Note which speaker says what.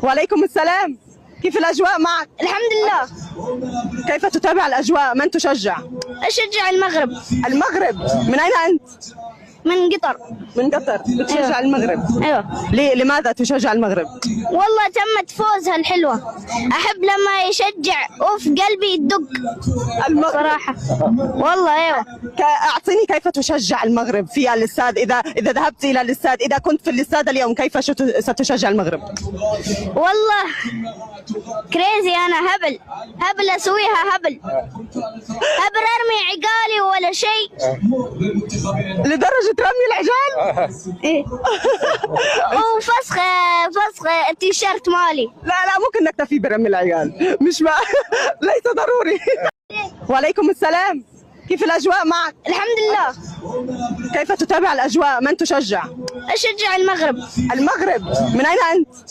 Speaker 1: وعليكم السلام. كيف الأجواء معك؟
Speaker 2: الحمد لله.
Speaker 1: كيف تتابع الأجواء؟ من تشجع؟
Speaker 2: أشجع المغرب.
Speaker 1: المغرب. من أين أنت؟
Speaker 2: من قطر.
Speaker 1: من قطر. بتشجع المغرب؟
Speaker 2: أيوة.
Speaker 1: لماذا تشجع المغرب؟
Speaker 2: والله تمت فوزها الحلوة. أحب لما يشجع وفي قلبي يدق
Speaker 1: المغرب
Speaker 2: صراحة. والله أيوة.
Speaker 1: أعطيني كيف تشجع المغرب في الاستاد، إذا ذهبت إلى الاستاد، إذا كنت في الاستاد اليوم كيف ستشجع المغرب؟
Speaker 2: والله كريزي، أنا هبل أسويها هبل أرمي عقالي ولا شيء.
Speaker 1: لدرجة رمي العجال؟
Speaker 2: إيه. وفسخ التيشيرت مالي.
Speaker 1: لا ممكن نكتفي برمي العيال، مش ليس ضروري. وعليكم السلام. كيف الأجواء معك؟
Speaker 2: الحمد لله.
Speaker 1: كيف تتابع الأجواء؟ من تشجع؟
Speaker 2: أشجع المغرب.
Speaker 1: المغرب. من أين أنت؟